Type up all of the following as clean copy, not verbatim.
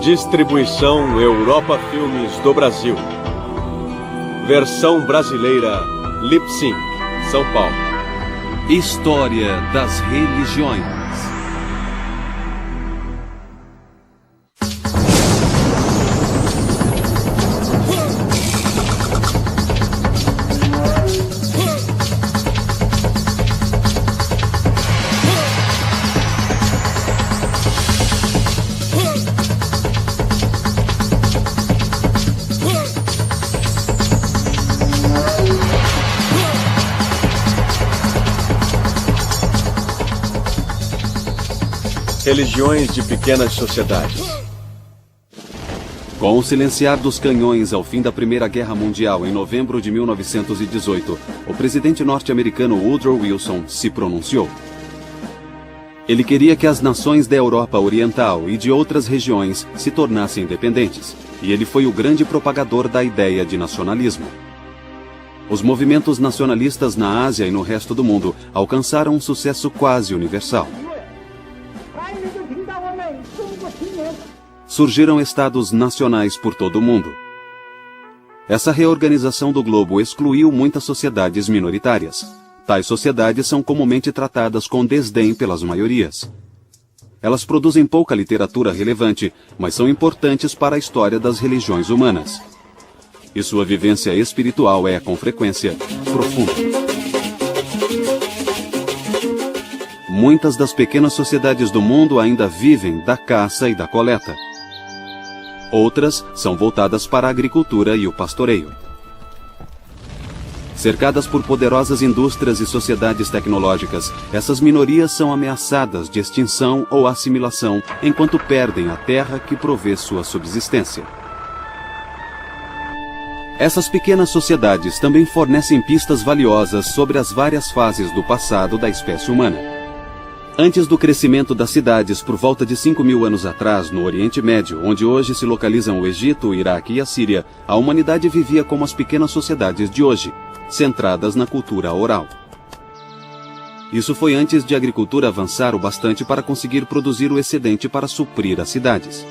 Distribuição Europa Filmes do Brasil. Versão brasileira Lip-Sync, São Paulo. História das religiões. Religiões de pequenas sociedades. Com o silenciar dos canhões ao fim da Primeira Guerra Mundial em novembro de 1918, o presidente norte-americano Woodrow Wilson se pronunciou. Ele queria que as nações da Europa Oriental e de outras regiões se tornassem independentes, e ele foi o grande propagador da ideia de nacionalismo. Os movimentos nacionalistas na Ásia e no resto do mundo alcançaram um sucesso quase universal. Surgiram estados nacionais por todo o mundo. Essa reorganização do globo excluiu muitas sociedades minoritárias. Tais sociedades são comumente tratadas com desdém pelas maiorias. Elas produzem pouca literatura relevante, mas são importantes para a história das religiões humanas. E sua vivência espiritual é, com frequência, profunda. Muitas das pequenas sociedades do mundo ainda vivem da caça e da coleta. Outras são voltadas para a agricultura e o pastoreio. Cercadas por poderosas indústrias e sociedades tecnológicas, essas minorias são ameaçadas de extinção ou assimilação enquanto perdem a terra que provê sua subsistência. Essas pequenas sociedades também fornecem pistas valiosas sobre as várias fases do passado da espécie humana. Antes do crescimento das cidades por volta de 5.000 anos atrás, no Oriente Médio, onde hoje se localizam o Egito, o Iraque e a Síria, a humanidade vivia como as pequenas sociedades de hoje, centradas na cultura oral. Isso foi antes de a agricultura avançar o bastante para conseguir produzir o excedente para suprir as cidades.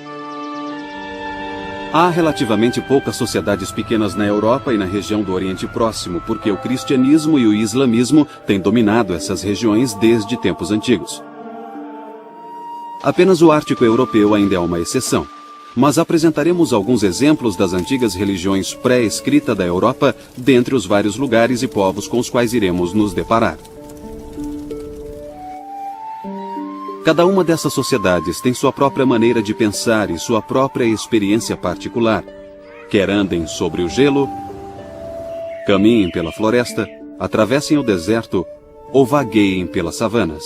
Há relativamente poucas sociedades pequenas na Europa e na região do Oriente Próximo, porque o cristianismo e o islamismo têm dominado essas regiões desde tempos antigos. Apenas o Ártico europeu ainda é uma exceção, mas apresentaremos alguns exemplos das antigas religiões pré-escrita da Europa, dentre os vários lugares e povos com os quais iremos nos deparar. Cada uma dessas sociedades tem sua própria maneira de pensar e sua própria experiência particular. Quer andem sobre o gelo, caminhem pela floresta, atravessem o deserto ou vagueiem pelas savanas.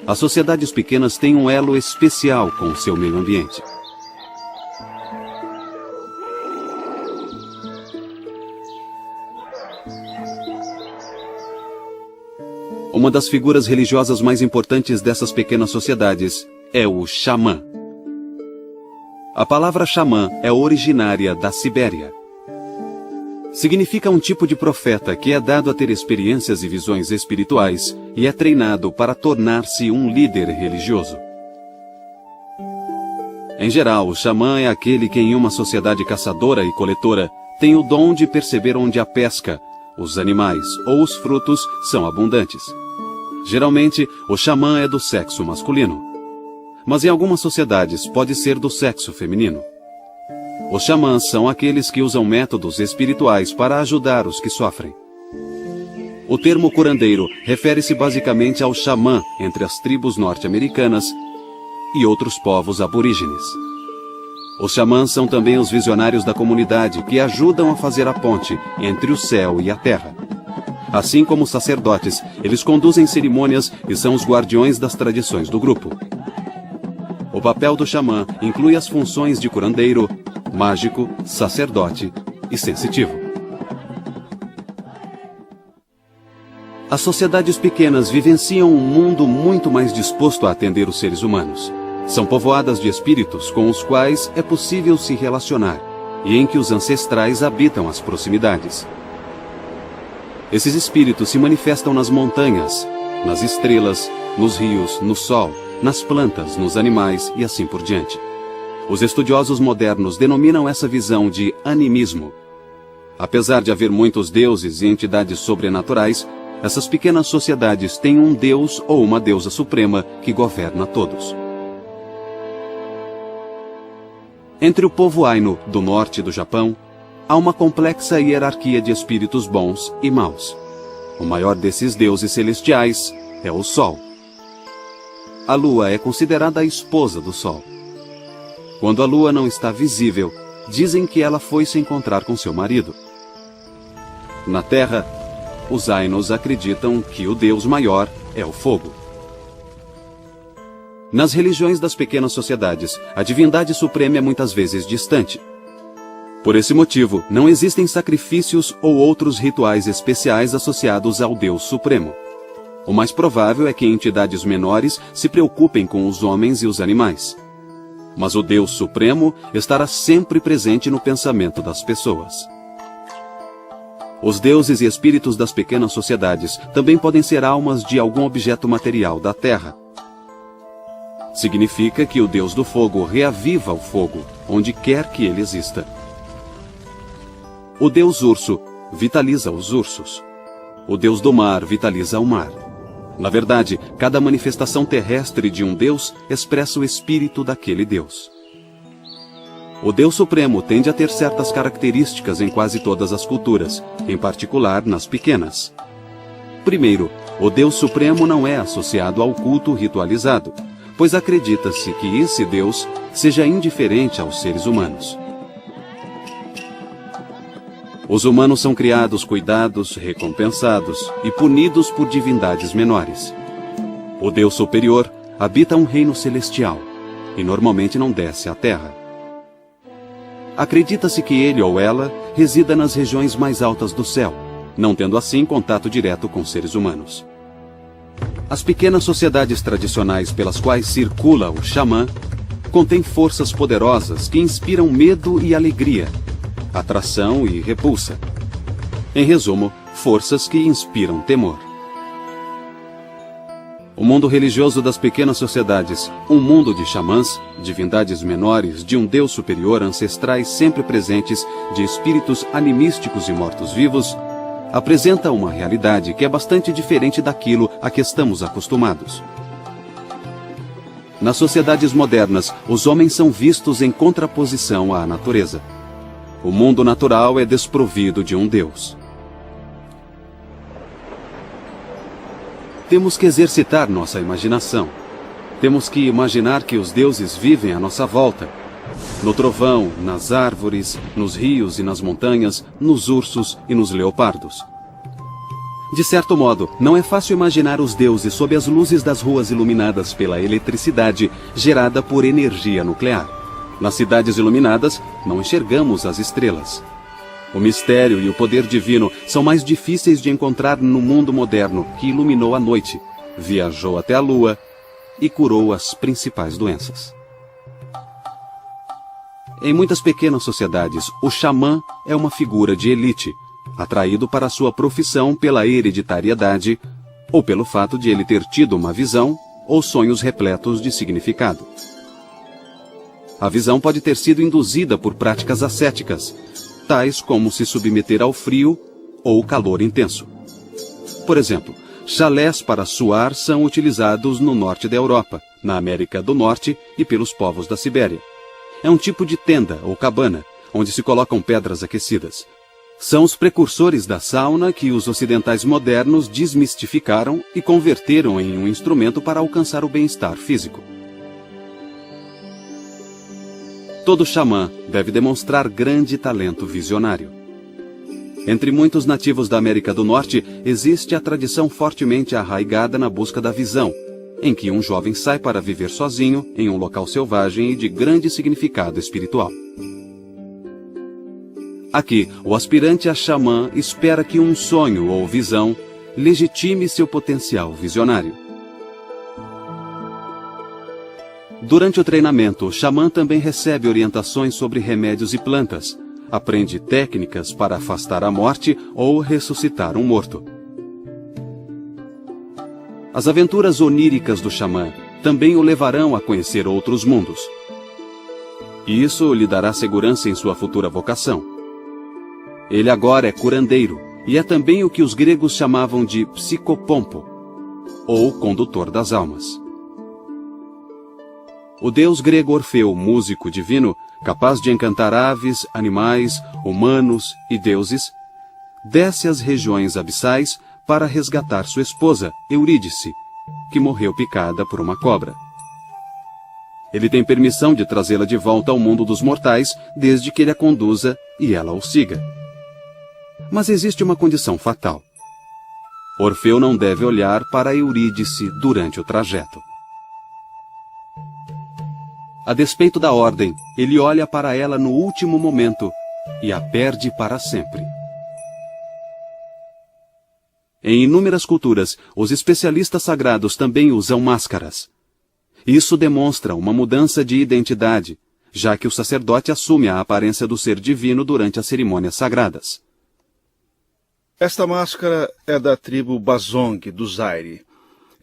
As sociedades pequenas têm um elo especial com o seu meio ambiente. Uma das figuras religiosas mais importantes dessas pequenas sociedades é o xamã. A palavra xamã é originária da Sibéria. Significa um tipo de profeta que é dado a ter experiências e visões espirituais e é treinado para tornar-se um líder religioso. Em geral, o xamã é aquele que em uma sociedade caçadora e coletora tem o dom de perceber onde a pesca, os animais ou os frutos são abundantes. Geralmente, o xamã é do sexo masculino, mas em algumas sociedades pode ser do sexo feminino. Os xamãs são aqueles que usam métodos espirituais para ajudar os que sofrem. O termo curandeiro refere-se basicamente ao xamã entre as tribos norte-americanas e outros povos aborígenes. Os xamãs são também os visionários da comunidade que ajudam a fazer a ponte entre o céu e a terra. Assim como os sacerdotes, eles conduzem cerimônias e são os guardiões das tradições do grupo. O papel do xamã inclui as funções de curandeiro, mágico, sacerdote e sensitivo. As sociedades pequenas vivenciam um mundo muito mais disposto a atender os seres humanos. São povoadas de espíritos com os quais é possível se relacionar e em que os ancestrais habitam as proximidades. Esses espíritos se manifestam nas montanhas, nas estrelas, nos rios, no sol, nas plantas, nos animais e assim por diante. Os estudiosos modernos denominam essa visão de animismo. Apesar de haver muitos deuses e entidades sobrenaturais, essas pequenas sociedades têm um deus ou uma deusa suprema que governa todos. Entre o povo Ainu, do norte do Japão, há uma complexa hierarquia de espíritos bons e maus. O maior desses deuses celestiais é o Sol. A Lua é considerada a esposa do Sol. Quando a Lua não está visível, dizem que ela foi se encontrar com seu marido. Na Terra, os Ainus acreditam que o Deus maior é o fogo. Nas religiões das pequenas sociedades, a divindade suprema é muitas vezes distante. Por esse motivo, não existem sacrifícios ou outros rituais especiais associados ao Deus Supremo. O mais provável é que entidades menores se preocupem com os homens e os animais. Mas o Deus Supremo estará sempre presente no pensamento das pessoas. Os deuses e espíritos das pequenas sociedades também podem ser almas de algum objeto material da Terra. Significa que o Deus do Fogo reaviva o fogo, onde quer que ele exista. O Deus Urso vitaliza os ursos. O Deus do Mar vitaliza o mar. Na verdade, cada manifestação terrestre de um Deus expressa o espírito daquele Deus. O Deus Supremo tende a ter certas características em quase todas as culturas, em particular nas pequenas. Primeiro, o Deus Supremo não é associado ao culto ritualizado, pois acredita-se que esse Deus seja indiferente aos seres humanos. Os humanos são criados, cuidados, recompensados e punidos por divindades menores. O Deus superior habita um reino celestial e normalmente não desce à terra. Acredita-se que ele ou ela resida nas regiões mais altas do céu, não tendo assim contato direto com seres humanos. As pequenas sociedades tradicionais pelas quais circula o xamã contêm forças poderosas que inspiram medo e alegria, atração e repulsa. Em resumo, forças que inspiram temor. O mundo religioso das pequenas sociedades, um mundo de xamãs, divindades menores, de um Deus superior, ancestrais sempre presentes, de espíritos animísticos e mortos-vivos, apresenta uma realidade que é bastante diferente daquilo a que estamos acostumados. Nas sociedades modernas, os homens são vistos em contraposição à natureza. O mundo natural é desprovido de um Deus. Temos que exercitar nossa imaginação. Temos que imaginar que os deuses vivem à nossa volta. No trovão, nas árvores, nos rios e nas montanhas, nos ursos e nos leopardos. De certo modo, não é fácil imaginar os deuses sob as luzes das ruas iluminadas pela eletricidade gerada por energia nuclear. Nas cidades iluminadas, não enxergamos as estrelas. O mistério e o poder divino são mais difíceis de encontrar no mundo moderno que iluminou a noite, viajou até a lua e curou as principais doenças. Em muitas pequenas sociedades, o xamã é uma figura de elite, atraído para sua profissão pela hereditariedade ou pelo fato de ele ter tido uma visão ou sonhos repletos de significado. A visão pode ter sido induzida por práticas ascéticas, tais como se submeter ao frio ou calor intenso. Por exemplo, chalés para suar são utilizados no norte da Europa, na América do Norte e pelos povos da Sibéria. É um tipo de tenda ou cabana, onde se colocam pedras aquecidas. São os precursores da sauna que os ocidentais modernos desmistificaram e converteram em um instrumento para alcançar o bem-estar físico. Todo xamã deve demonstrar grande talento visionário. Entre muitos nativos da América do Norte, existe a tradição fortemente arraigada na busca da visão, em que um jovem sai para viver sozinho em um local selvagem e de grande significado espiritual. Aqui, o aspirante a xamã espera que um sonho ou visão legitime seu potencial visionário. Durante o treinamento, o xamã também recebe orientações sobre remédios e plantas, aprende técnicas para afastar a morte ou ressuscitar um morto. As aventuras oníricas do xamã também o levarão a conhecer outros mundos. e isso lhe dará segurança em sua futura vocação. Ele agora é curandeiro, e é também o que os gregos chamavam de psicopompo, ou condutor das almas. O deus grego Orfeu, músico divino, capaz de encantar aves, animais, humanos e deuses, desce às regiões abissais para resgatar sua esposa, Eurídice, que morreu picada por uma cobra. Ele tem permissão de trazê-la de volta ao mundo dos mortais, desde que ele a conduza e ela o siga. Mas existe uma condição fatal. Orfeu não deve olhar para Eurídice durante o trajeto. A despeito da ordem, ele olha para ela no último momento e a perde para sempre. Em inúmeras culturas, os especialistas sagrados também usam máscaras. Isso demonstra uma mudança de identidade, já que o sacerdote assume a aparência do ser divino durante as cerimônias sagradas. Esta máscara é da tribo Bazong, do Zaire.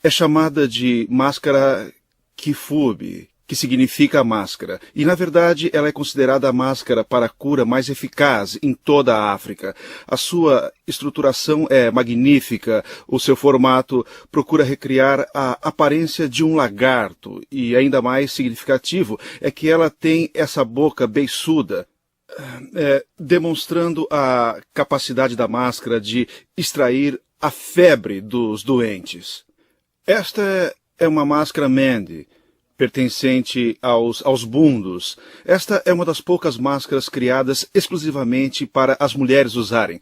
É chamada de máscara Kifube, que significa máscara, e na verdade ela é considerada a máscara para a cura mais eficaz em toda a África. A sua estruturação é magnífica, o seu formato procura recriar a aparência de um lagarto, e ainda mais significativo é que ela tem essa boca beiçuda, demonstrando a capacidade da máscara de extrair a febre dos doentes. Esta é uma máscara Mende, pertencente aos bundos. Esta é uma das poucas máscaras criadas exclusivamente para as mulheres usarem.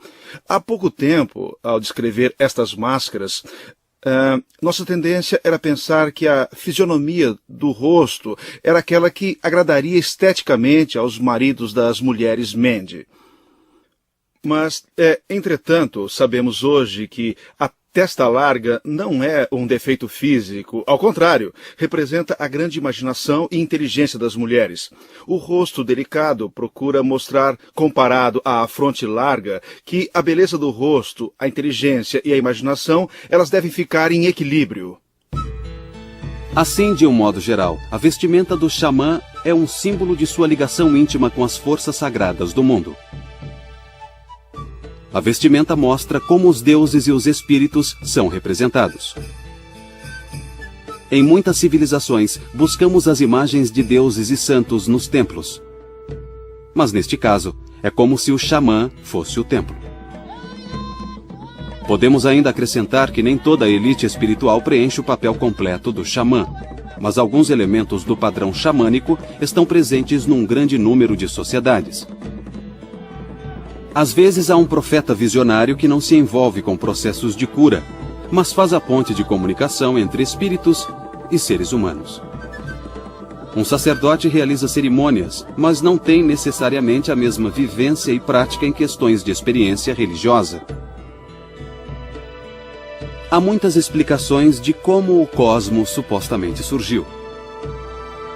Há pouco tempo, ao descrever estas máscaras, nossa tendência era pensar que a fisionomia do rosto era aquela que agradaria esteticamente aos maridos das mulheres Mende. Mas, entretanto, sabemos hoje que a testa larga não é um defeito físico, ao contrário, representa a grande imaginação e inteligência das mulheres. O rosto delicado procura mostrar, comparado à fronte larga, que a beleza do rosto, a inteligência e a imaginação, elas devem ficar em equilíbrio. Assim, de um modo geral, a vestimenta do xamã é um símbolo de sua ligação íntima com as forças sagradas do mundo. A vestimenta mostra como os deuses e os espíritos são representados. Em muitas civilizações, buscamos as imagens de deuses e santos nos templos. Mas neste caso, é como se o xamã fosse o templo. Podemos ainda acrescentar que nem toda a elite espiritual preenche o papel completo do xamã, mas alguns elementos do padrão xamânico estão presentes num grande número de sociedades. Às vezes há um profeta visionário que não se envolve com processos de cura, mas faz a ponte de comunicação entre espíritos e seres humanos. Um sacerdote realiza cerimônias, mas não tem necessariamente a mesma vivência e prática em questões de experiência religiosa. Há muitas explicações de como o cosmos supostamente surgiu.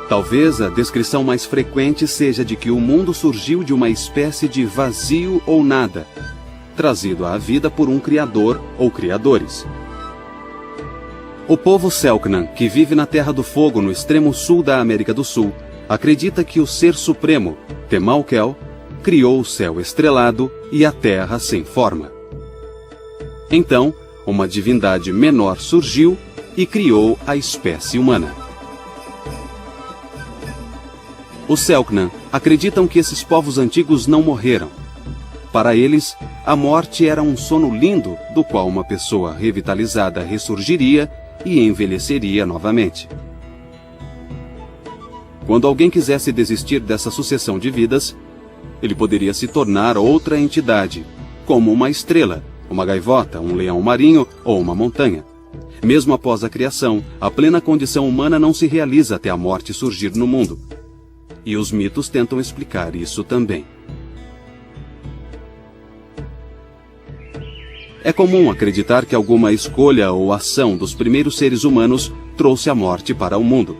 Talvez a descrição mais frequente seja de que o mundo surgiu de uma espécie de vazio ou nada, trazido à vida por um criador ou criadores. O povo Selknam, que vive na Terra do Fogo no extremo sul da América do Sul, acredita que o Ser Supremo, Temalkel, criou o céu estrelado e a terra sem forma. Então, uma divindade menor surgiu e criou a espécie humana. Os Selknam acreditam que esses povos antigos não morreram. Para eles, a morte era um sono lindo do qual uma pessoa revitalizada ressurgiria e envelheceria novamente. Quando alguém quisesse desistir dessa sucessão de vidas, ele poderia se tornar outra entidade, como uma estrela, uma gaivota, um leão marinho ou uma montanha. Mesmo após a criação, a plena condição humana não se realiza até a morte surgir no mundo. E os mitos tentam explicar isso também. É comum acreditar que alguma escolha ou ação dos primeiros seres humanos trouxe a morte para o mundo.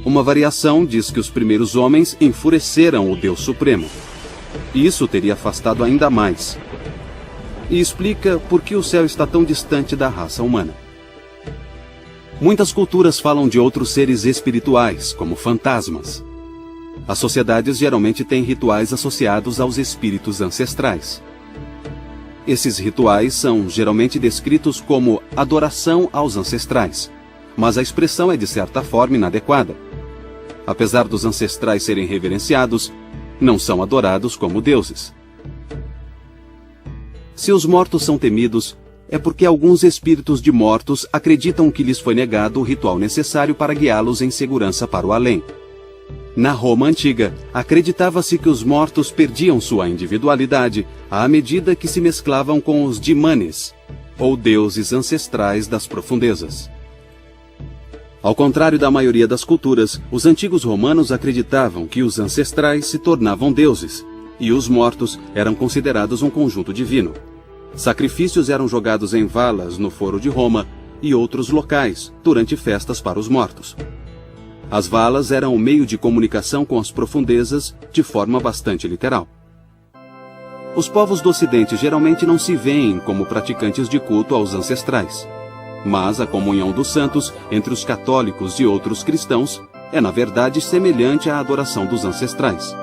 Uma variação diz que os primeiros homens enfureceram o Deus Supremo. E isso teria afastado ainda mais. E explica por que o céu está tão distante da raça humana. Muitas culturas falam de outros seres espirituais, como fantasmas. As sociedades geralmente têm rituais associados aos espíritos ancestrais. Esses rituais são geralmente descritos como adoração aos ancestrais, mas a expressão é de certa forma inadequada. Apesar dos ancestrais serem reverenciados, não são adorados como deuses. Se os mortos são temidos, é porque alguns espíritos de mortos acreditam que lhes foi negado o ritual necessário para guiá-los em segurança para o além. Na Roma antiga, acreditava-se que os mortos perdiam sua individualidade à medida que se mesclavam com os dimanes, ou deuses ancestrais das profundezas. Ao contrário da maioria das culturas, os antigos romanos acreditavam que os ancestrais se tornavam deuses, e os mortos eram considerados um conjunto divino. Sacrifícios eram jogados em valas no Foro de Roma e outros locais durante festas para os mortos. As valas eram o meio de comunicação com as profundezas de forma bastante literal. Os povos do Ocidente geralmente não se veem como praticantes de culto aos ancestrais, mas a comunhão dos santos entre os católicos e outros cristãos é, na verdade, semelhante à adoração dos ancestrais.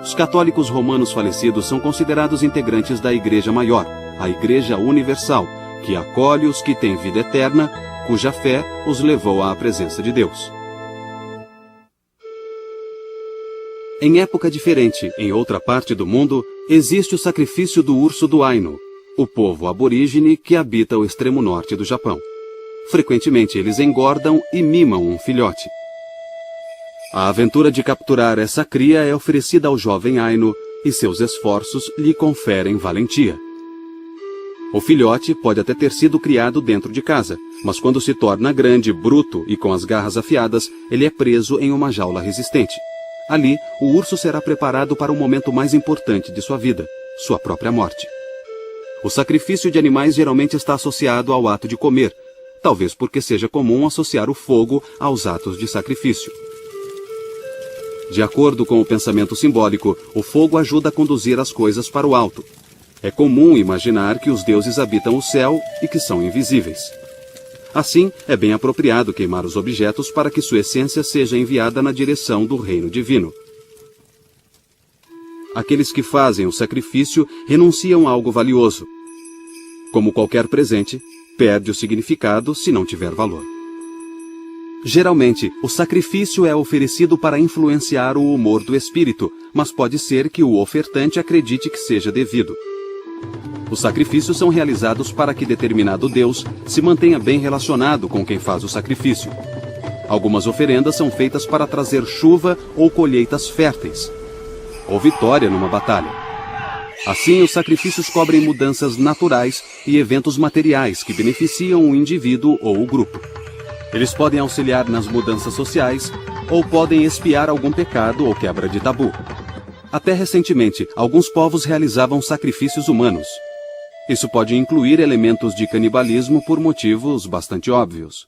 Os católicos romanos falecidos são considerados integrantes da Igreja Maior, a Igreja Universal, que acolhe os que têm vida eterna, cuja fé os levou à presença de Deus. Em época diferente, em outra parte do mundo, existe o sacrifício do urso do Ainu, o povo aborígene que habita o extremo norte do Japão. Frequentemente eles engordam e mimam um filhote. A aventura de capturar essa cria é oferecida ao jovem Ainu e seus esforços lhe conferem valentia. O filhote pode até ter sido criado dentro de casa, mas quando se torna grande, bruto e com as garras afiadas, ele é preso em uma jaula resistente. Ali, o urso será preparado para o momento mais importante de sua vida, sua própria morte. O sacrifício de animais geralmente está associado ao ato de comer, talvez porque seja comum associar o fogo aos atos de sacrifício. De acordo com o pensamento simbólico, o fogo ajuda a conduzir as coisas para o alto. É comum imaginar que os deuses habitam o céu e que são invisíveis. Assim, é bem apropriado queimar os objetos para que sua essência seja enviada na direção do reino divino. Aqueles que fazem o sacrifício renunciam a algo valioso. Como qualquer presente, perde o significado se não tiver valor. Geralmente, o sacrifício é oferecido para influenciar o humor do espírito, mas pode ser que o ofertante acredite que seja devido. Os sacrifícios são realizados para que determinado Deus se mantenha bem relacionado com quem faz o sacrifício. Algumas oferendas são feitas para trazer chuva ou colheitas férteis, ou vitória numa batalha. Assim, os sacrifícios cobrem mudanças naturais e eventos materiais que beneficiam o indivíduo ou o grupo. Eles podem auxiliar nas mudanças sociais ou podem expiar algum pecado ou quebra de tabu. Até recentemente, alguns povos realizavam sacrifícios humanos. Isso pode incluir elementos de canibalismo por motivos bastante óbvios.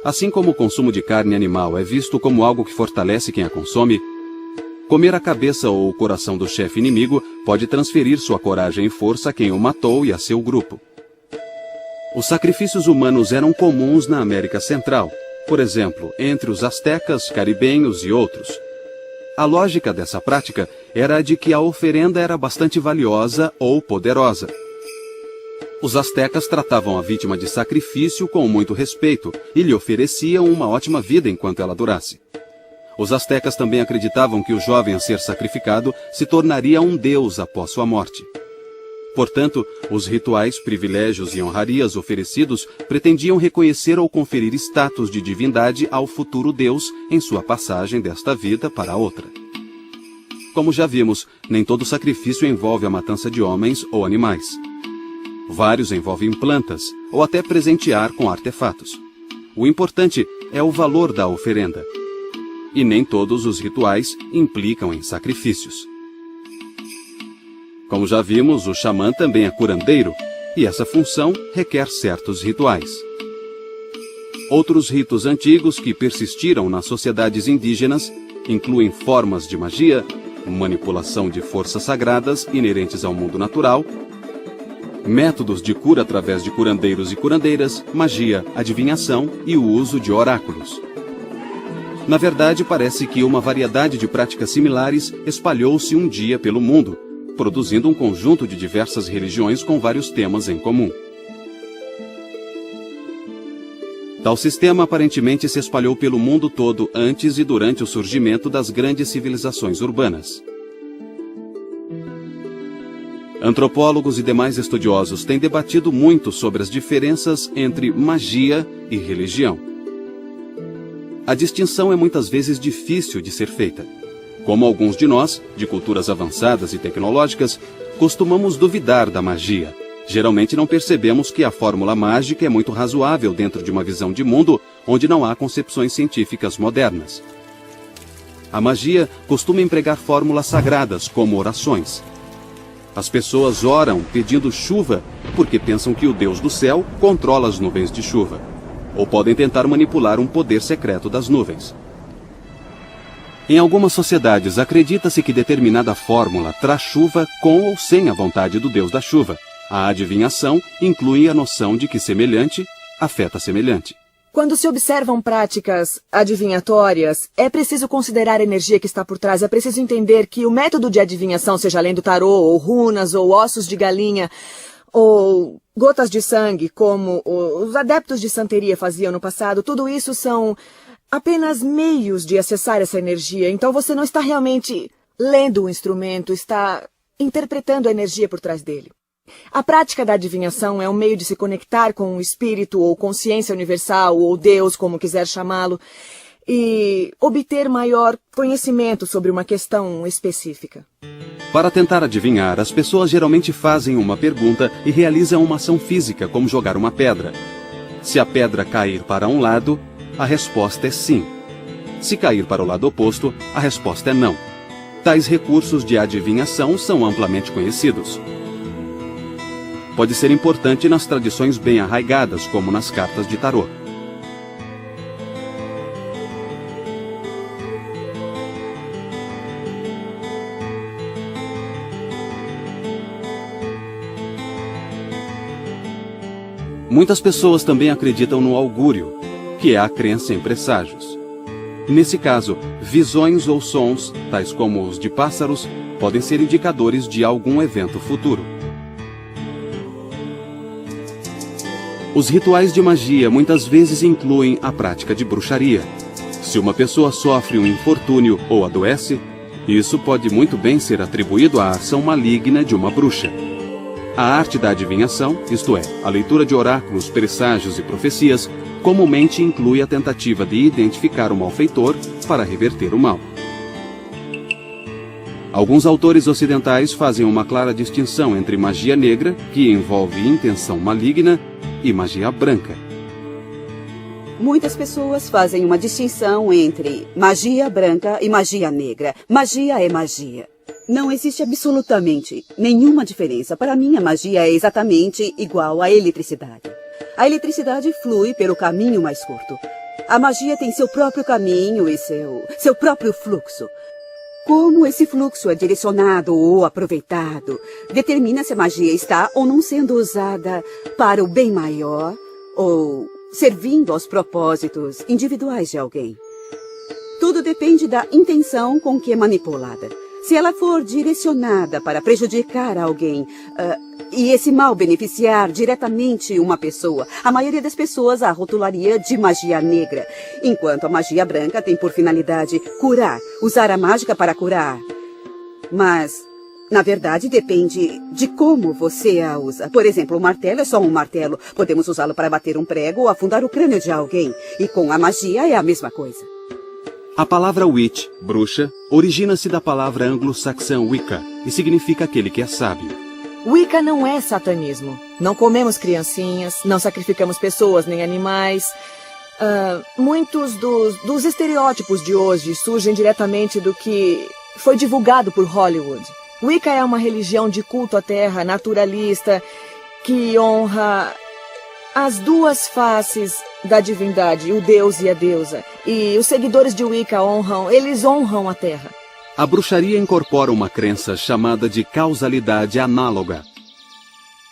Assim como o consumo de carne animal é visto como algo que fortalece quem a consome, comer a cabeça ou o coração do chefe inimigo pode transferir sua coragem e força a quem o matou e a seu grupo. Os sacrifícios humanos eram comuns na América Central, por exemplo, entre os astecas, caribenhos e outros. A lógica dessa prática era a de que a oferenda era bastante valiosa ou poderosa. Os astecas tratavam a vítima de sacrifício com muito respeito e lhe ofereciam uma ótima vida enquanto ela durasse. Os astecas também acreditavam que o jovem a ser sacrificado se tornaria um deus após sua morte. Portanto, os rituais, privilégios e honrarias oferecidos pretendiam reconhecer ou conferir status de divindade ao futuro Deus em sua passagem desta vida para a outra. Como já vimos, nem todo sacrifício envolve a matança de homens ou animais. Vários envolvem plantas ou até presentear com artefatos. O importante é o valor da oferenda. E nem todos os rituais implicam em sacrifícios. Como já vimos, o xamã também é curandeiro, e essa função requer certos rituais. Outros ritos antigos que persistiram nas sociedades indígenas incluem formas de magia, manipulação de forças sagradas inerentes ao mundo natural, métodos de cura através de curandeiros e curandeiras, magia, adivinhação e o uso de oráculos. Na verdade, parece que uma variedade de práticas similares espalhou-se um dia pelo mundo, produzindo um conjunto de diversas religiões com vários temas em comum. Tal sistema aparentemente se espalhou pelo mundo todo antes e durante o surgimento das grandes civilizações urbanas. Antropólogos e demais estudiosos têm debatido muito sobre as diferenças entre magia e religião. A distinção é muitas vezes difícil de ser feita. Como alguns de nós, de culturas avançadas e tecnológicas, costumamos duvidar da magia. Geralmente não percebemos que a fórmula mágica é muito razoável dentro de uma visão de mundo onde não há concepções científicas modernas. A magia costuma empregar fórmulas sagradas, como orações. As pessoas oram pedindo chuva porque pensam que o Deus do céu controla as nuvens de chuva. Ou podem tentar manipular um poder secreto das nuvens. Em algumas sociedades, acredita-se que determinada fórmula traz chuva com ou sem a vontade do Deus da chuva. A adivinhação inclui a noção de que semelhante afeta semelhante. Quando se observam práticas adivinhatórias, é preciso considerar a energia que está por trás. É preciso entender que o método de adivinhação, seja lendo tarô, ou runas, ou ossos de galinha, ou gotas de sangue, como os adeptos de santeria faziam no passado, tudo isso são apenas meios de acessar essa energia. Então você não está realmente lendo o instrumento, está interpretando a energia por trás dele. A prática da adivinhação é um meio de se conectar com o espírito ou consciência universal ou Deus, como quiser chamá-lo, e obter maior conhecimento sobre uma questão específica. Para tentar adivinhar, as pessoas geralmente fazem uma pergunta e realizam uma ação física, como jogar uma pedra. Se a pedra cair para um lado, a resposta é sim. Se cair para o lado oposto, a resposta é não. Tais recursos de adivinhação são amplamente conhecidos. Pode ser importante nas tradições bem arraigadas, como nas cartas de tarô. Muitas pessoas também acreditam no augúrio, que é a crença em presságios. Nesse caso, visões ou sons, tais como os de pássaros, podem ser indicadores de algum evento futuro. Os rituais de magia muitas vezes incluem a prática de bruxaria. Se uma pessoa sofre um infortúnio ou adoece, isso pode muito bem ser atribuído à ação maligna de uma bruxa. A arte da adivinhação, isto é, a leitura de oráculos, presságios e profecias, comumente inclui a tentativa de identificar o malfeitor para reverter o mal. Alguns autores ocidentais fazem uma clara distinção entre magia negra, que envolve intenção maligna, e magia branca. Muitas pessoas fazem uma distinção entre magia branca e magia negra. Magia é magia. Não existe absolutamente nenhuma diferença. Para mim, a magia é exatamente igual à eletricidade. A eletricidade flui pelo caminho mais curto. A magia tem seu próprio caminho e seu próprio fluxo. Como esse fluxo é direcionado ou aproveitado, determina se a magia está ou não sendo usada para o bem maior ou servindo aos propósitos individuais de alguém. Tudo depende da intenção com que é manipulada. Se ela for direcionada para prejudicar alguém e esse mal beneficiar diretamente uma pessoa, a maioria das pessoas a rotularia de magia negra, enquanto a magia branca tem por finalidade curar, usar a mágica para curar. Mas, na verdade, depende de como você a usa. Por exemplo, o martelo é só um martelo. Podemos usá-lo para bater um prego ou afundar o crânio de alguém. E com a magia é a mesma coisa. A palavra witch, bruxa, origina-se da palavra anglo-saxã Wicca e significa aquele que é sábio. Wicca não é satanismo. Não comemos criancinhas, não sacrificamos pessoas nem animais. Muitos dos estereótipos de hoje surgem diretamente do que foi divulgado por Hollywood. Wicca é uma religião de culto à terra, naturalista, que honra as duas faces da divindade, o Deus e a deusa. E os seguidores de Wicca honram a terra. A bruxaria incorpora uma crença chamada de causalidade análoga.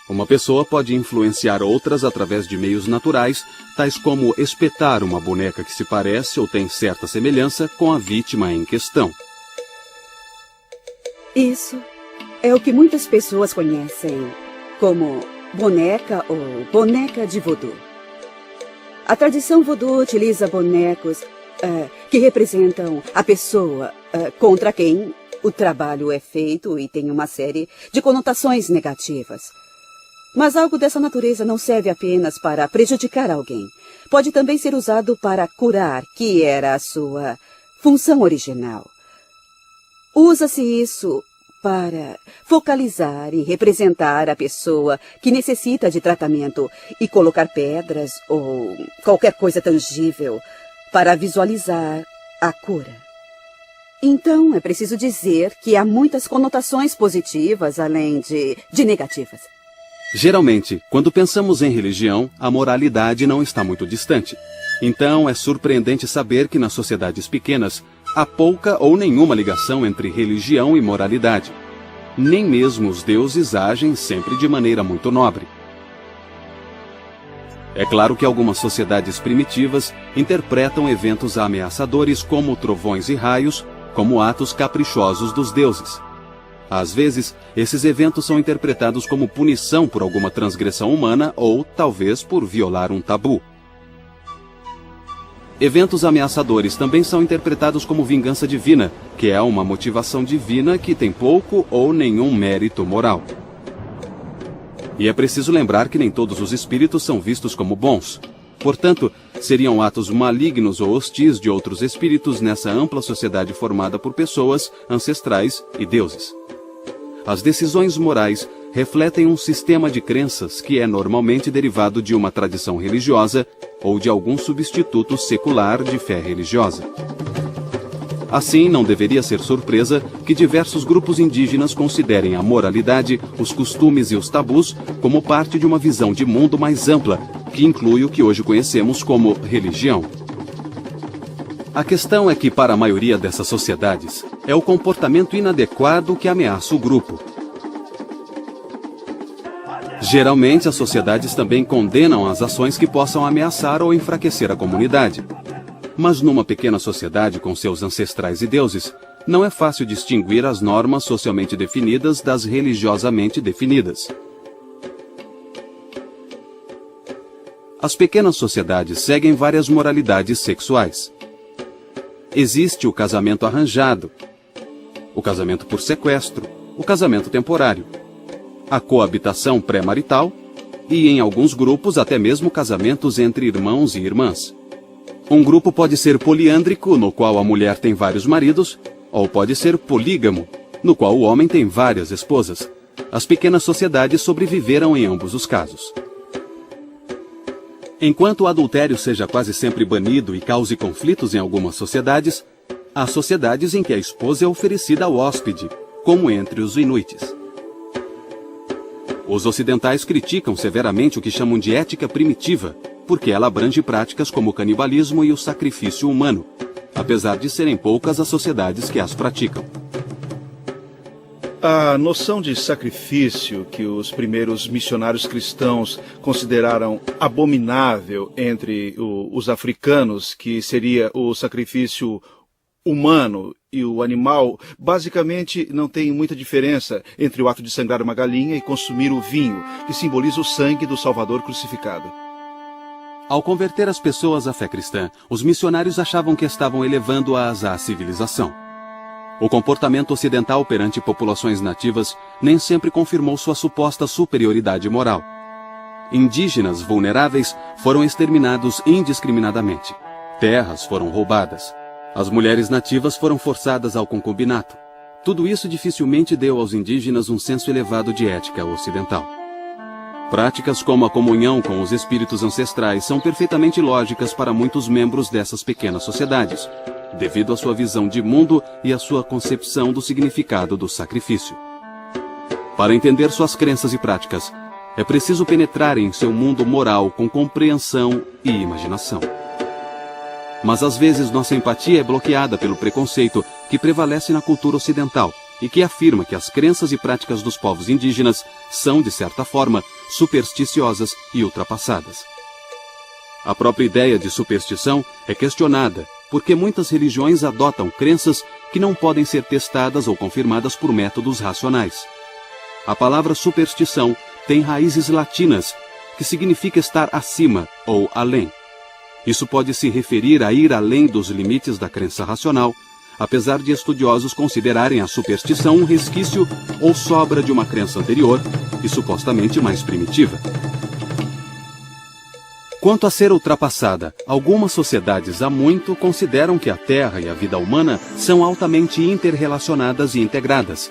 Uma pessoa pode influenciar outras através de meios naturais, tais como espetar uma boneca que se parece ou tem certa semelhança com a vítima em questão. Isso é o que muitas pessoas conhecem como boneca ou boneca de voodoo. A tradição voodoo utiliza bonecos que representam a pessoa contra quem o trabalho é feito e tem uma série de conotações negativas. Mas algo dessa natureza não serve apenas para prejudicar alguém. Pode também ser usado para curar, que era a sua função original. Usa-se isso para focalizar e representar a pessoa que necessita de tratamento e colocar pedras ou qualquer coisa tangível para visualizar a cura. Então, é preciso dizer que há muitas conotações positivas além de negativas. Geralmente, quando pensamos em religião, a moralidade não está muito distante. Então, é surpreendente saber que nas sociedades pequenas há pouca ou nenhuma ligação entre religião e moralidade. Nem mesmo os deuses agem sempre de maneira muito nobre. É claro que algumas sociedades primitivas interpretam eventos ameaçadores como trovões e raios como atos caprichosos dos deuses. Às vezes, esses eventos são interpretados como punição por alguma transgressão humana ou, talvez, por violar um tabu. Eventos ameaçadores também são interpretados como vingança divina, que é uma motivação divina que tem pouco ou nenhum mérito moral. E é preciso lembrar que nem todos os espíritos são vistos como bons. Portanto, seriam atos malignos ou hostis de outros espíritos nessa ampla sociedade formada por pessoas, ancestrais e deuses. As decisões morais refletem um sistema de crenças que é normalmente derivado de uma tradição religiosa ou de algum substituto secular de fé religiosa. Assim, não deveria ser surpresa que diversos grupos indígenas considerem a moralidade, os costumes e os tabus como parte de uma visão de mundo mais ampla, que inclui o que hoje conhecemos como religião. A questão é que, para a maioria dessas sociedades, é o comportamento inadequado que ameaça o grupo. Geralmente, as sociedades também condenam as ações que possam ameaçar ou enfraquecer a comunidade. Mas numa pequena sociedade com seus ancestrais e deuses, não é fácil distinguir as normas socialmente definidas das religiosamente definidas. As pequenas sociedades seguem várias moralidades sexuais. Existe o casamento arranjado, o casamento por sequestro, o casamento temporário, a coabitação pré-marital e, em alguns grupos, até mesmo casamentos entre irmãos e irmãs. Um grupo pode ser poliândrico, no qual a mulher tem vários maridos, ou pode ser polígamo, no qual o homem tem várias esposas. As pequenas sociedades sobreviveram em ambos os casos. Enquanto o adultério seja quase sempre banido e cause conflitos em algumas sociedades, há sociedades em que a esposa é oferecida ao hóspede, como entre os inuites. Os ocidentais criticam severamente o que chamam de ética primitiva, porque ela abrange práticas como o canibalismo e o sacrifício humano, apesar de serem poucas as sociedades que as praticam. A noção de sacrifício que os primeiros missionários cristãos consideraram abominável entre os africanos, que seria o sacrifício humano e o animal, basicamente não tem muita diferença entre o ato de sangrar uma galinha e consumir o vinho, que simboliza o sangue do Salvador crucificado. Ao converter as pessoas à fé cristã, os missionários achavam que estavam elevando-as à civilização. O comportamento ocidental perante populações nativas nem sempre confirmou sua suposta superioridade moral. Indígenas vulneráveis foram exterminados indiscriminadamente. Terras foram roubadas. As mulheres nativas foram forçadas ao concubinato. Tudo isso dificilmente deu aos indígenas um senso elevado de ética ocidental. Práticas como a comunhão com os espíritos ancestrais são perfeitamente lógicas para muitos membros dessas pequenas sociedades, devido à sua visão de mundo e à sua concepção do significado do sacrifício. Para entender suas crenças e práticas, é preciso penetrar em seu mundo moral com compreensão e imaginação. Mas às vezes nossa empatia é bloqueada pelo preconceito que prevalece na cultura ocidental, e que afirma que as crenças e práticas dos povos indígenas são, de certa forma, supersticiosas e ultrapassadas. A própria ideia de superstição é questionada, porque muitas religiões adotam crenças que não podem ser testadas ou confirmadas por métodos racionais. A palavra superstição tem raízes latinas, que significa estar acima ou além. Isso pode se referir a ir além dos limites da crença racional, apesar de estudiosos considerarem a superstição um resquício ou sobra de uma crença anterior e supostamente mais primitiva. Quanto a ser ultrapassada, algumas sociedades há muito consideram que a Terra e a vida humana são altamente interrelacionadas e integradas,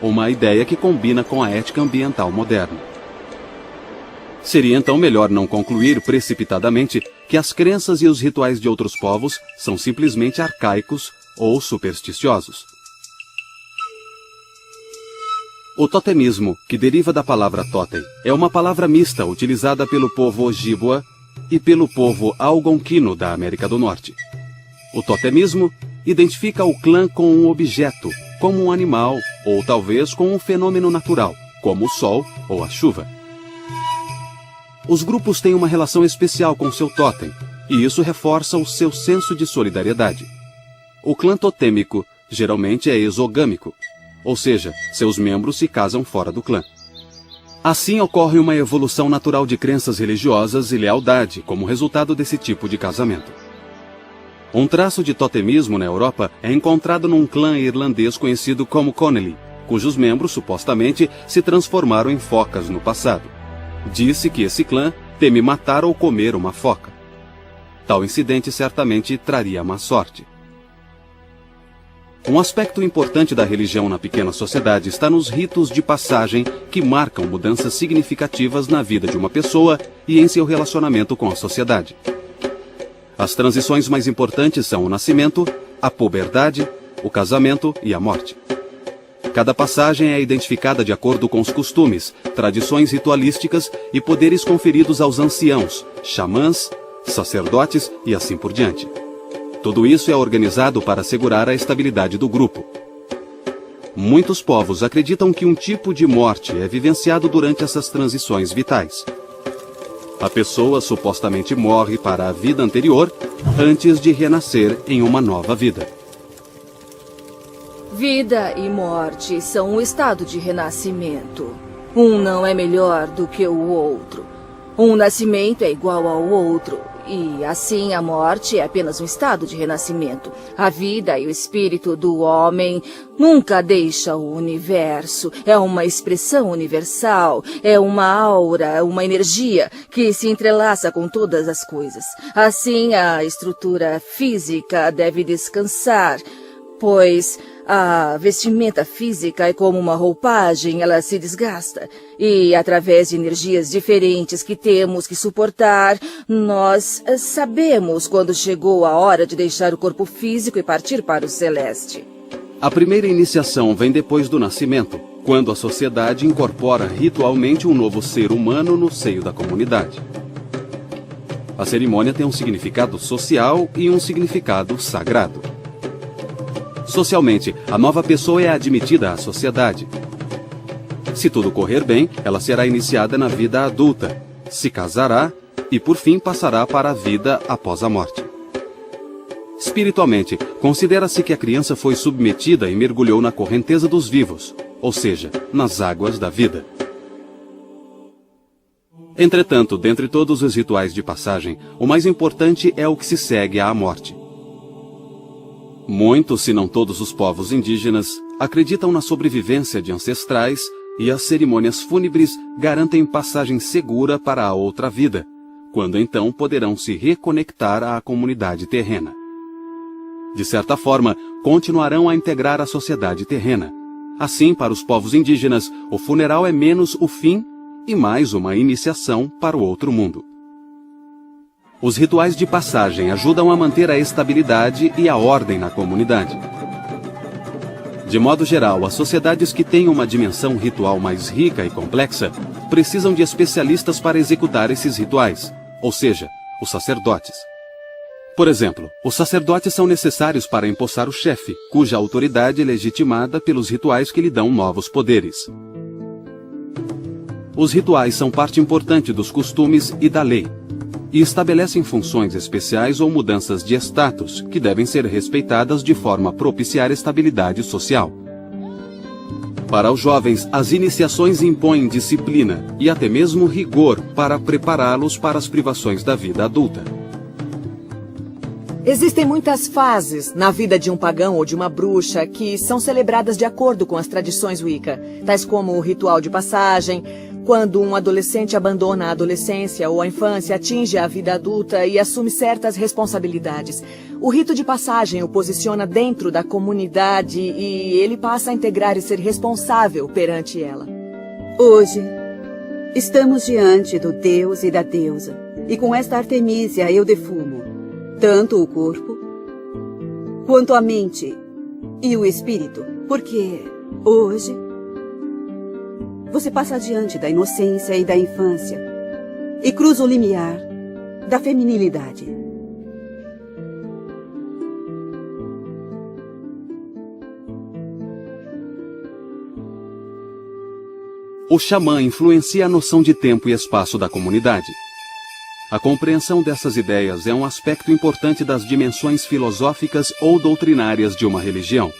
uma ideia que combina com a ética ambiental moderna. Seria então melhor não concluir precipitadamente que as crenças e os rituais de outros povos são simplesmente arcaicos ou supersticiosos. O totemismo, que deriva da palavra totem, é uma palavra mista utilizada pelo povo Ojibwa e pelo povo algonquino da América do Norte. O totemismo identifica o clã com um objeto, como um animal, ou talvez com um fenômeno natural, como o sol ou a chuva. Os grupos têm uma relação especial com seu totem, e isso reforça o seu senso de solidariedade. O clã totêmico geralmente é exogâmico, ou seja, seus membros se casam fora do clã. Assim ocorre uma evolução natural de crenças religiosas e lealdade como resultado desse tipo de casamento. Um traço de totemismo na Europa é encontrado num clã irlandês conhecido como Connelly, cujos membros supostamente se transformaram em focas no passado. Disse que esse clã teme matar ou comer uma foca. Tal incidente certamente traria má sorte. Um aspecto importante da religião na pequena sociedade está nos ritos de passagem que marcam mudanças significativas na vida de uma pessoa e em seu relacionamento com a sociedade. As transições mais importantes são o nascimento, a puberdade, o casamento e a morte. Cada passagem é identificada de acordo com os costumes, tradições ritualísticas e poderes conferidos aos anciãos, xamãs, sacerdotes e assim por diante. Tudo isso é organizado para assegurar a estabilidade do grupo. Muitos povos acreditam que um tipo de morte é vivenciado durante essas transições vitais. A pessoa supostamente morre para a vida anterior antes de renascer em uma nova vida. Vida e morte são um estado de renascimento. Um não é melhor do que o outro. Um nascimento é igual ao outro. E, assim, a morte é apenas um estado de renascimento. A vida e o espírito do homem nunca deixam o universo. É uma expressão universal. É uma aura, uma energia que se entrelaça com todas as coisas. Assim, a estrutura física deve descansar, pois a vestimenta física é como uma roupagem, ela se desgasta. E através de energias diferentes que temos que suportar, nós sabemos quando chegou a hora de deixar o corpo físico e partir para o celeste. A primeira iniciação vem depois do nascimento, quando a sociedade incorpora ritualmente um novo ser humano no seio da comunidade. A cerimônia tem um significado social e um significado sagrado. Socialmente, a nova pessoa é admitida à sociedade. Se tudo correr bem, ela será iniciada na vida adulta, se casará e, por fim, passará para a vida após a morte. Espiritualmente, considera-se que a criança foi submetida e mergulhou na correnteza dos vivos, ou seja, nas águas da vida. Entretanto, dentre todos os rituais de passagem, o mais importante é o que se segue à morte. Muitos, se não todos os povos indígenas, acreditam na sobrevivência de ancestrais e as cerimônias fúnebres garantem passagem segura para a outra vida, quando então poderão se reconectar à comunidade terrena. De certa forma, continuarão a integrar a sociedade terrena. Assim, para os povos indígenas, o funeral é menos o fim e mais uma iniciação para o outro mundo. Os rituais de passagem ajudam a manter a estabilidade e a ordem na comunidade. De modo geral, as sociedades que têm uma dimensão ritual mais rica e complexa precisam de especialistas para executar esses rituais, ou seja, os sacerdotes. Por exemplo, os sacerdotes são necessários para empossar o chefe, cuja autoridade é legitimada pelos rituais que lhe dão novos poderes. Os rituais são parte importante dos costumes e da lei, e estabelecem funções especiais ou mudanças de status que devem ser respeitadas de forma a propiciar estabilidade social. Para os jovens, as iniciações impõem disciplina e até mesmo rigor para prepará-los para as privações da vida adulta. Existem muitas fases na vida de um pagão ou de uma bruxa que são celebradas de acordo com as tradições Wicca, tais como o ritual de passagem, quando um adolescente abandona a adolescência ou a infância, atinge a vida adulta e assume certas responsabilidades. O rito de passagem o posiciona dentro da comunidade e ele passa a integrar e ser responsável perante ela. Hoje, estamos diante do deus e da deusa, e com esta Artemísia eu defumo tanto o corpo, quanto a mente e o espírito, porque hoje você passa diante da inocência e da infância e cruza o limiar da feminilidade. O xamã influencia a noção de tempo e espaço da comunidade. A compreensão dessas ideias é um aspecto importante das dimensões filosóficas ou doutrinárias de uma religião.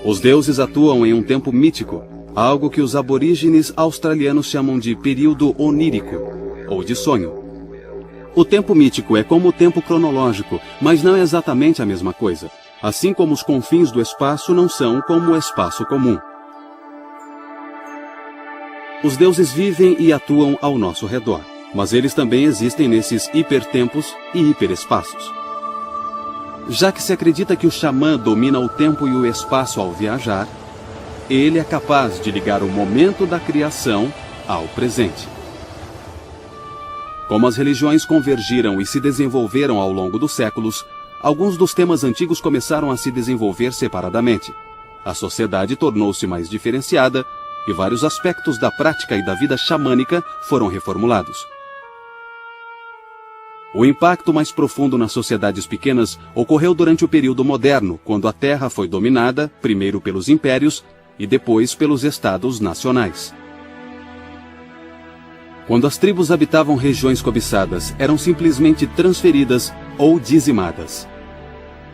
Os deuses atuam em um tempo mítico, algo que os aborígenes australianos chamam de período onírico, ou de sonho. O tempo mítico é como o tempo cronológico, mas não é exatamente a mesma coisa, assim como os confins do espaço não são como o espaço comum. Os deuses vivem e atuam ao nosso redor, mas eles também existem nesses hipertempos e hiperespaços. Já que se acredita que o xamã domina o tempo e o espaço ao viajar, ele é capaz de ligar o momento da criação ao presente. Como as religiões convergiram e se desenvolveram ao longo dos séculos, alguns dos temas antigos começaram a se desenvolver separadamente. A sociedade tornou-se mais diferenciada e vários aspectos da prática e da vida xamânica foram reformulados. O impacto mais profundo nas sociedades pequenas ocorreu durante o período moderno, quando a Terra foi dominada, primeiro pelos impérios e depois pelos estados nacionais. Quando as tribos habitavam regiões cobiçadas, eram simplesmente transferidas ou dizimadas.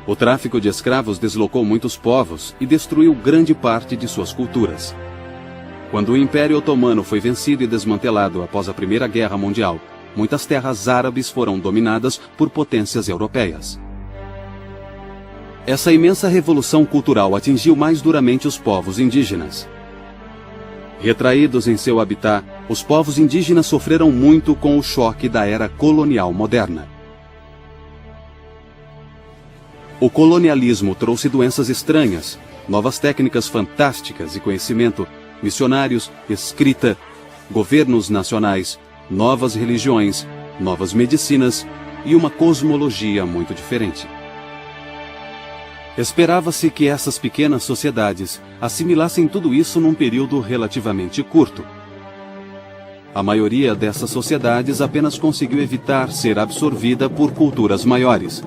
O tráfico de escravos deslocou muitos povos e destruiu grande parte de suas culturas. Quando o Império Otomano foi vencido e desmantelado após a Primeira Guerra Mundial, muitas terras árabes foram dominadas por potências europeias. Essa imensa revolução cultural atingiu mais duramente os povos indígenas. Retraídos em seu habitat, os povos indígenas sofreram muito com o choque da era colonial moderna. O colonialismo trouxe doenças estranhas, novas técnicas fantásticas e conhecimento, missionários, escrita, governos nacionais, novas religiões, novas medicinas e uma cosmologia muito diferente. Esperava-se que essas pequenas sociedades assimilassem tudo isso num período relativamente curto. A maioria dessas sociedades apenas conseguiu evitar ser absorvida por culturas maiores.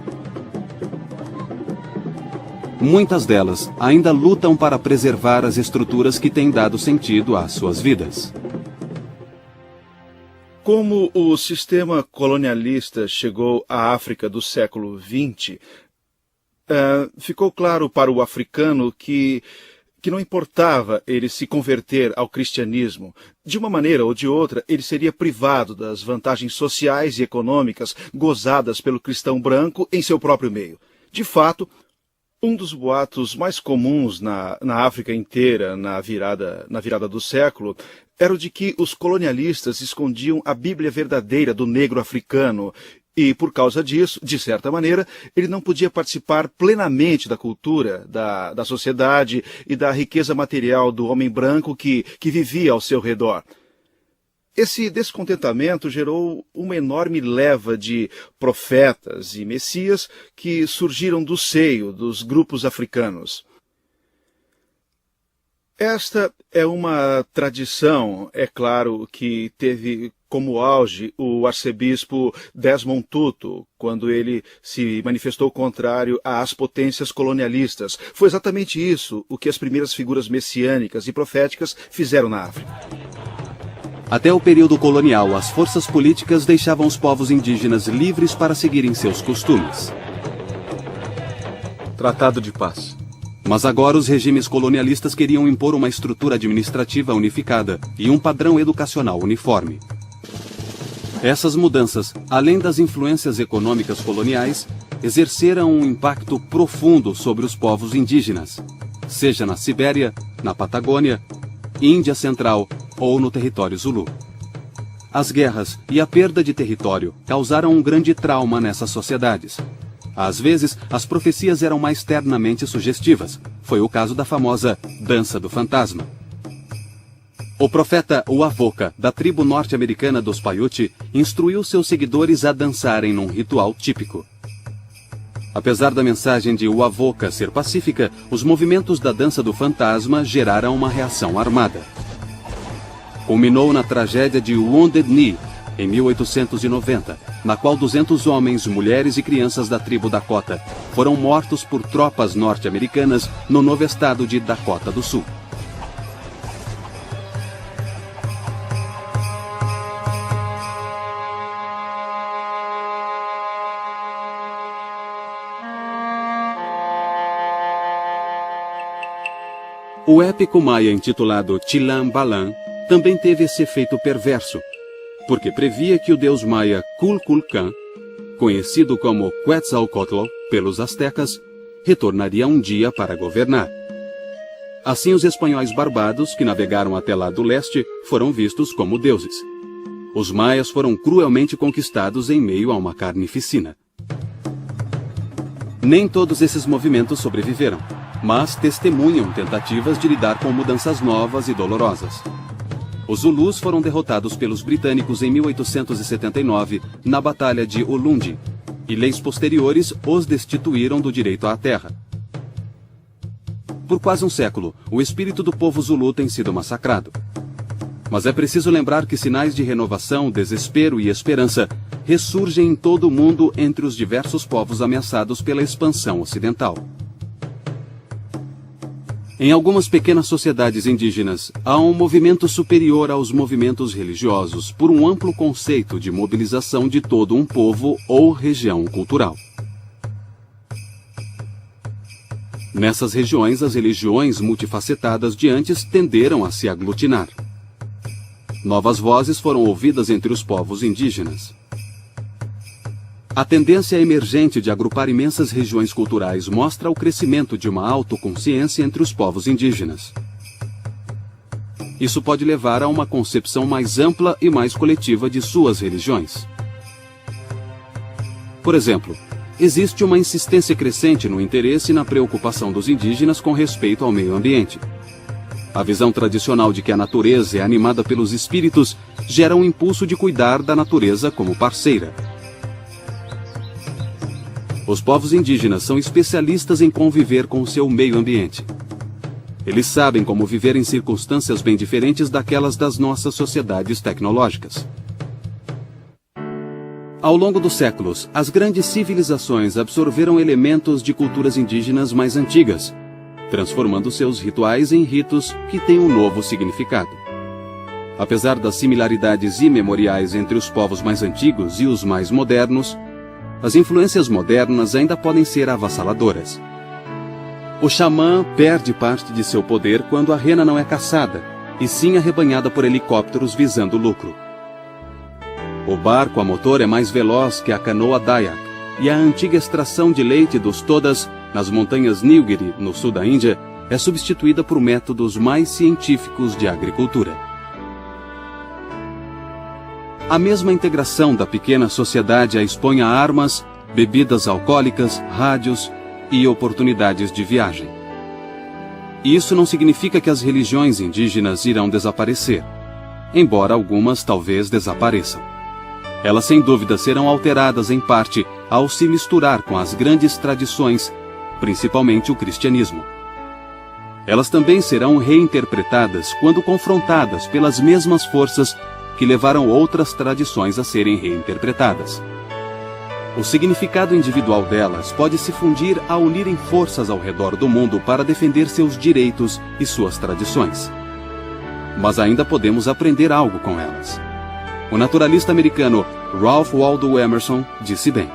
Muitas delas ainda lutam para preservar as estruturas que têm dado sentido às suas vidas. Como o sistema colonialista chegou à África do século XX, ficou claro para o africano que não importava ele se converter ao cristianismo. De uma maneira ou de outra, ele seria privado das vantagens sociais e econômicas gozadas pelo cristão branco em seu próprio meio. De fato, um dos boatos mais comuns na África inteira na virada do século era o de que os colonialistas escondiam a Bíblia verdadeira do negro africano e, por causa disso, de certa maneira, ele não podia participar plenamente da cultura, da sociedade e da riqueza material do homem branco que vivia ao seu redor. Esse descontentamento gerou uma enorme leva de profetas e messias que surgiram do seio dos grupos africanos. Esta é uma tradição, é claro, que teve como auge o arcebispo Desmond Tutu, quando ele se manifestou contrário às potências colonialistas. Foi exatamente isso o que as primeiras figuras messiânicas e proféticas fizeram na África. Até o período colonial, as forças políticas deixavam os povos indígenas livres para seguirem seus costumes. Tratado de paz. Mas agora os regimes colonialistas queriam impor uma estrutura administrativa unificada e um padrão educacional uniforme. Essas mudanças, além das influências econômicas coloniais, exerceram um impacto profundo sobre os povos indígenas, seja na Sibéria, na Patagônia, Índia Central ou no território Zulu. As guerras e a perda de território causaram um grande trauma nessas sociedades. Às vezes, as profecias eram mais ternamente sugestivas. Foi o caso da famosa Dança do Fantasma. O profeta Uavoca, da tribo norte-americana dos Paiute, instruiu seus seguidores a dançarem num ritual típico. Apesar da mensagem de Uavoca ser pacífica, os movimentos da Dança do Fantasma geraram uma reação armada. Culminou na tragédia de Wounded Knee, em 1890, na qual 200 homens, mulheres e crianças da tribo Dakota foram mortos por tropas norte-americanas no novo estado de Dakota do Sul. O épico maia intitulado Chilam Balam também teve esse efeito perverso, porque previa que o deus maia Kukulkan, conhecido como Quetzalcoatl pelos astecas, retornaria um dia para governar. Assim, os espanhóis barbados, que navegaram até lá do leste, foram vistos como deuses. Os maias foram cruelmente conquistados em meio a uma carnificina. Nem todos esses movimentos sobreviveram, mas testemunham tentativas de lidar com mudanças novas e dolorosas. Os Zulus foram derrotados pelos britânicos em 1879 na Batalha de Ulundi, e leis posteriores os destituíram do direito à terra. Por quase um século, o espírito do povo Zulu tem sido massacrado. Mas é preciso lembrar que sinais de renovação, desespero e esperança ressurgem em todo o mundo entre os diversos povos ameaçados pela expansão ocidental. Em algumas pequenas sociedades indígenas, há um movimento superior aos movimentos religiosos por um amplo conceito de mobilização de todo um povo ou região cultural. Nessas regiões, as religiões multifacetadas de antes tenderam a se aglutinar. Novas vozes foram ouvidas entre os povos indígenas. A tendência emergente de agrupar imensas regiões culturais mostra o crescimento de uma autoconsciência entre os povos indígenas. Isso pode levar a uma concepção mais ampla e mais coletiva de suas religiões. Por exemplo, existe uma insistência crescente no interesse e na preocupação dos indígenas com respeito ao meio ambiente. A visão tradicional de que a natureza é animada pelos espíritos gera um impulso de cuidar da natureza como parceira. Os povos indígenas são especialistas em conviver com o seu meio ambiente. Eles sabem como viver em circunstâncias bem diferentes daquelas das nossas sociedades tecnológicas. Ao longo dos séculos, as grandes civilizações absorveram elementos de culturas indígenas mais antigas, transformando seus rituais em ritos que têm um novo significado. Apesar das similaridades imemoriais entre os povos mais antigos e os mais modernos, as influências modernas ainda podem ser avassaladoras. O xamã perde parte de seu poder quando a rena não é caçada, e sim arrebanhada por helicópteros visando lucro. O barco a motor é mais veloz que a canoa Dayak, e a antiga extração de leite dos Todas, nas montanhas Nilgiri, no sul da Índia, é substituída por métodos mais científicos de agricultura. A mesma integração da pequena sociedade a expõe a armas, bebidas alcoólicas, rádios e oportunidades de viagem. Isso não significa que as religiões indígenas irão desaparecer, embora algumas talvez desapareçam. Elas sem dúvida serão alteradas em parte ao se misturar com as grandes tradições, principalmente o cristianismo. Elas também serão reinterpretadas quando confrontadas pelas mesmas forças que levaram outras tradições a serem reinterpretadas. O significado individual delas pode se fundir a unirem forças ao redor do mundo para defender seus direitos e suas tradições. Mas ainda podemos aprender algo com elas. O naturalista americano Ralph Waldo Emerson disse bem: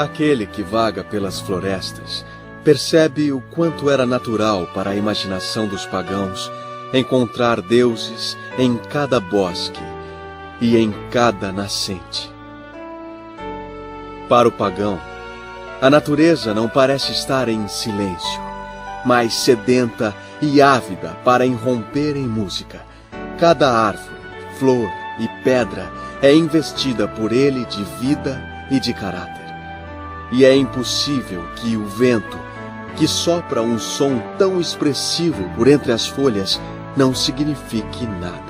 aquele que vaga pelas florestas percebe o quanto era natural para a imaginação dos pagãos encontrar deuses em cada bosque e em cada nascente. Para o pagão, a natureza não parece estar em silêncio, mas sedenta e ávida para irromper em música. Cada árvore, flor e pedra é investida por ele de vida e de caráter. E é impossível que o vento, que sopra um som tão expressivo por entre as folhas, não signifique nada.